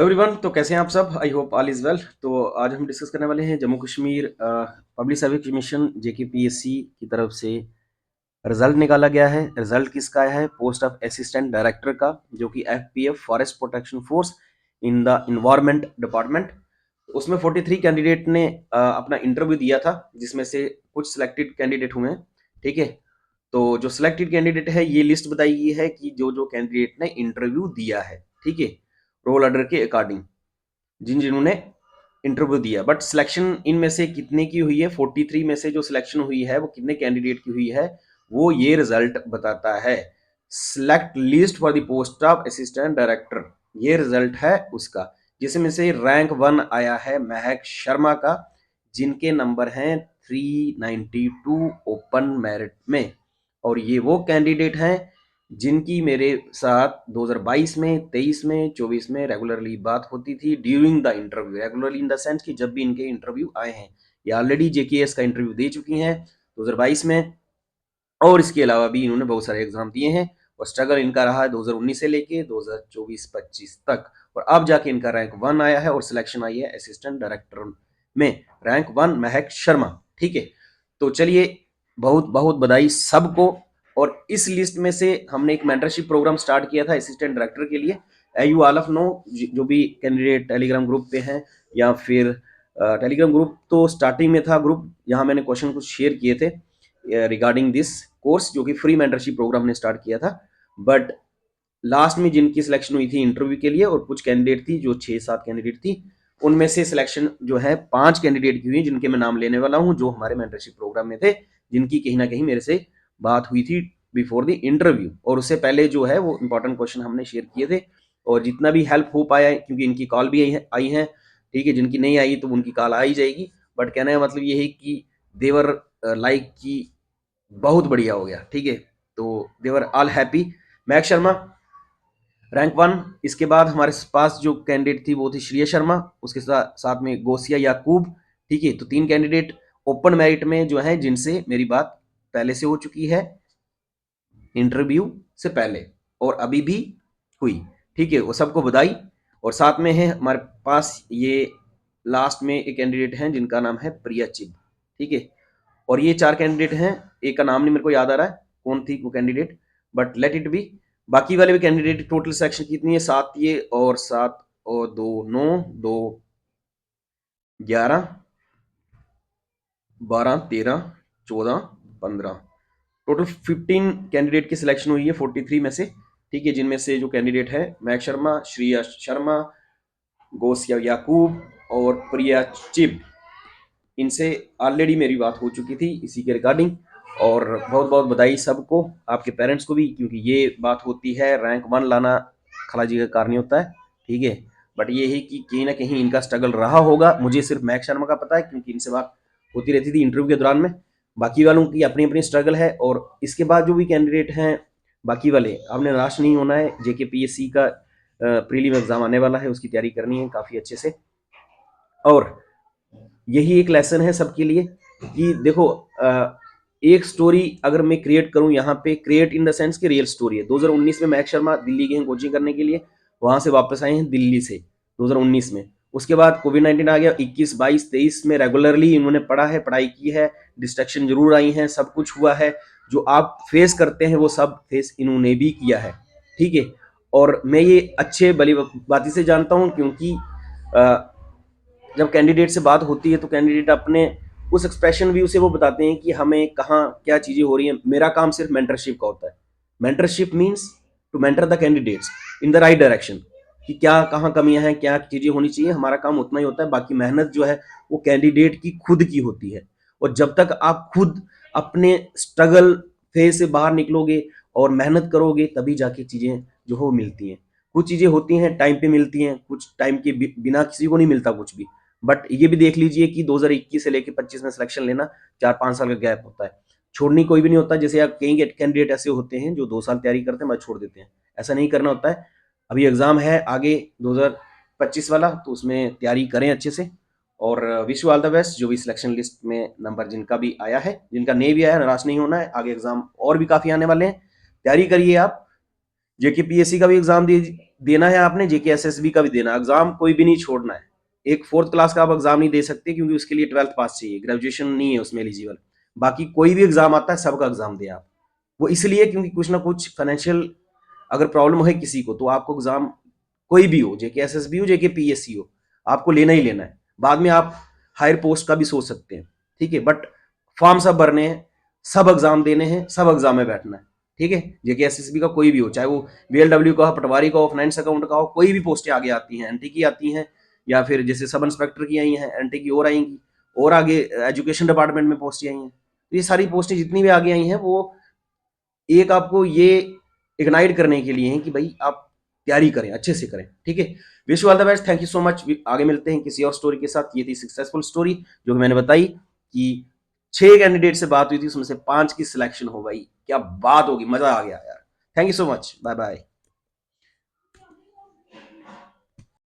Everyone, तो कैसे हैं आप सब। I hope all is well. तो आज हम डिस्कस करने वाले हैं Jammu Kashmir public service commission JKPSC की तरफ से रिजल्ट निकाला गया है। रिजल्ट किसका है? पोस्ट ऑफ असिस्टेंट डायरेक्टर का, जो कि FPF forest protection force in the environment department. उसमें 43 कैंडिडेट ने अपना इंटरव्यू दिया था, जिसमें से कुछ सिलेक्टेड कैंडिडेट हुए हैं। ठीक है, तो जो सिलेक्टेड कैंडिडेट है, ये लिस्ट बताई गई है कि जो जो कैंडिडेट ने इंटरव्यू दिया है, ठीक है, रोल ऑर्डर के अकॉर्डिंग जिन जिन्होंने इंटरव्यू दिया। बट सिलेक्शन इनमें से कितने की हुई है? 43 में से जो सिलेक्शन हुई है वो कितने कैंडिडेट की हुई है, वो ये रिजल्ट बताता है। Select list for the post of assistant director, ये रिजल्ट है उसका, जिसमें से रैंक 1 आया है महक शर्मा का, जिनके नंबर हैं 392 ओपन मेरिट में। और ये वो कैंडिडेट हैं जिनकी मेरे साथ 2022 में, 23 में, 24 में रेगुलरली बात होती थी during the interview. Regularly in the sense कि जब भी इनके इंटरव्यू आए हैं, ये ऑलरेडी जेकेएस का इंटरव्यू दे चुकी हैं 2022 में, और इसके अलावा भी इन्होंने बहुत सारे एग्जाम दिए हैं। और स्ट्रगल इनका रहा है 2019 से लेके 2024-25 तक, और अब जाके इनका रैंक 1 आया है और सिलेक्शन आई है असिस्टेंट डायरेक्टर में, रैंक 1 महक शर्मा। ठीक है, तो चलिए, बहुत बहुत बधाई सबको। और इस लिस्ट में से हमने एक मेंटरशिप प्रोग्राम स्टार्ट किया था असिस्टेंट डायरेक्टर के लिए। यू ऑल ऑफ नो, जो भी कैंडिडेट टेलीग्राम ग्रुप पे हैं, या फिर टेलीग्राम ग्रुप तो स्टार्टिंग में था ग्रुप, यहाँ मैंने क्वेश्चन कुछ शेयर किए थे रिगार्डिंग दिस कोर्स, जो कि फ्री मेंटरशिप प्रोग्राम ने स्टार्ट किया था। बट लास्ट में जिनकी सिलेक्शन हुई थी इंटरव्यू के लिए, और कुछ कैंडिडेट थी जो 6-7 कैंडिडेट थी, उनमें से सिलेक्शन जो है 5 कैंडिडेट की हुई, जिनके मैं नाम लेने वाला हूं, जो हमारे मेंटरशिप प्रोग्राम में थे, जिनकी कहीं ना कहीं मेरे से बात हुई थी बिफोर द इंटरव्यू, और उससे पहले जो है वो इंपॉर्टेंट क्वेश्चन हमने शेयर किए थे। और जितना भी हेल्प हो पाया है, क्योंकि इनकी कॉल भी आई है, ठीक है, जिनकी नहीं आई तो उनकी कॉल आ ही जाएगी। बट कहने का मतलब ये है कि देवर लाइक की बहुत बढ़िया हो गया। ठीक है, तो देवर ऑल हैप्पी। मैक शर्मा रैंक 1। इसके बाद हमारे पास जो कैंडिडेट थी वो थी श्रेया शर्मा, उसके साथ में गोसिया याकूब। ठीक है, तो 3 कैंडिडेट ओपन मेरिट में जो है, जिनसे मेरी बात पहले से हो चुकी है इंटरव्यू से पहले, और अभी भी हुई। ठीक है, वो सबको बधाई। और साथ में है हमारे पास ये लास्ट में एक कैंडिडेट हैं जिनका नाम है प्रिया चिब। ठीक है, और ये 4 कैंडिडेट हैं, एक का नाम नहीं मेरे को याद आ रहा है कौन थी वो candidate, but let it be. बाकी वाले भी कैंडिडेट टोटल सिलेक्शन कितनी है? 7 ये, और 7 और 2 9, 2 11, 12, 13, 14, 15, टोटल 15 कैंडिडेट की सिलेक्शन हुई है 43 में से। ठीक है, जिनमें से जो कैंडिडेट है मैक शर्मा, श्रेया शर्मा, गोसिया याकूब और प्रिया चिब, इनसे ऑलरेडी मेरी बात हो चुकी थी इसी के रिगार्डिंग। और बहुत बहुत बधाई सबको, आपके पेरेंट्स को भी, क्योंकि ये बात होती है रैंक 1 लाना खलाजी का कार्य होता है। ठीक है, बट ये है कि कहीं ना कहीं इनका स्ट्रगल रहा होगा। मुझे सिर्फ मैक शर्मा का पता है, क्योंकि इनसे बात होती रहती थी इंटरव्यू के दौरान में। बाकी वालों की अपनी अपनी स्ट्रगल है। और इसके बाद जो भी कैंडिडेट हैं बाकी वाले, आपने निराश नहीं होना है। जेकेपीएससी का प्रीलिम एग्जाम आने वाला है, उसकी तैयारी करनी है काफ़ी अच्छे से। और यही एक लेसन है सबके लिए कि देखो, एक स्टोरी अगर मैं क्रिएट करूं यहाँ पे, क्रिएट इन द सेंस कि रियल स्टोरी है। 2019 में मैक शर्मा दिल्ली गए हैं कोचिंग करने के लिए, वहां से वापस आए हैं दिल्ली से 2019 में। उसके बाद कोविड-19 आ गया, 21, 22, 23 में रेगुलरली इन्होंने पढ़ा है, पढ़ाई की है, डिस्ट्रैक्शन जरूर आई है, सब कुछ हुआ है, जो आप फेस करते हैं वो सब फेस इन्होंने भी किया है। ठीक है, और मैं ये अच्छे भली बाती से जानता हूँ, क्योंकि जब कैंडिडेट से बात होती है तो कैंडिडेट अपने उस एक्सप्रेशन व्यू से वो बताते हैं कि हमें कहाँ क्या चीज़ें हो रही हैं। मेरा काम सिर्फ मेंटरशिप का होता है। Mentorship means to mentor the candidates in the right direction, कि क्या कहाँ कमियां हैं, क्या चीज़ें होनी चाहिए। हमारा काम उतना ही होता है, बाकी मेहनत जो है वो कैंडिडेट की खुद की होती है। और जब तक आप खुद अपने स्ट्रगल फेज से बाहर निकलोगे और मेहनत करोगे, तभी जाके चीज़ें जो हो मिलती हैं। कुछ चीज़ें होती हैं टाइम पे मिलती हैं, कुछ टाइम के बिना किसी को नहीं मिलता कुछ भी। बट ये भी देख लीजिए कि 2021 से लेकर 25 में सिलेक्शन लेना 4-5 साल का गैप होता है। छोड़नी कोई भी नहीं होता। जैसे आप कई कैंडिडेट ऐसे होते हैं जो 2 साल तैयारी करते हैं बाद छोड़ देते हैं, ऐसा नहीं करना होता है। अभी एग्जाम है आगे 2025 वाला, तो उसमें तैयारी करें अच्छे से। और wish you all the best. जो भी सिलेक्शन लिस्ट में नंबर जिनका भी आया है, जिनका नहीं भी आया, निराश नहीं होना है। आगे एग्जाम और भी काफी आने वाले हैं, तैयारी करिए आप। जेकेपीएससी का भी एग्जाम देना है आपने, जेके एसएसबी का भी देना, एग्जाम कोई भी नहीं छोड़ना है। एक 4th क्लास का आप एग्जाम नहीं दे सकते क्योंकि उसके लिए 12th पास चाहिए, ग्रेजुएशन नहीं है उसमें एलिजिबल। बाकी कोई भी एग्जाम आता है सबका एग्जाम दे आप। वो इसलिए क्योंकि कुछ ना कुछ फाइनेंशियल अगर प्रॉब्लम है किसी को तो आपको एग्जाम कोई भी हो, जेके एसएसबी हो, जेके पीएससी हो, आपको लेना ही लेना है। बाद में आप हायर पोस्ट का भी सोच सकते हैं, ठीक है, बट फॉर्म सब भरने हैं, सब एग्जाम देने हैं, सब एग्जाम में बैठना है, ठीक है। जेके एसएसबी का कोई भी हो, चाहे वो बीएलडब्ल्यू का हो, पटवारी का हो, फाइनेंस अकाउंट का हो, कोई भी पोस्टें आगे आती हैं, एनटी की आती हैं, या फिर जैसे सब इंस्पेक्टर की आई हैं, एनटी की और आएंगी, और आगे एजुकेशन डिपार्टमेंट में पोस्टें आई हैं। तो ये सारी पोस्टें जितनी भी आगे आई हैं वो एक आपको ये इग्नाइट करने के लिए हैं कि भाई आप तैयारी करें, अच्छे से करें, ठीक है। Wish you all the best, thank you so much. आगे मिलते हैं किसी और स्टोरी के साथ। ये थी सक्सेसफुल स्टोरी जो मैंने बताई कि 6 कैंडिडेट से बात हुई थी, उसमें से 5 की सिलेक्शन हो गई। क्या बात होगी, मजा आ गया यार। Thank you so much, bye bye.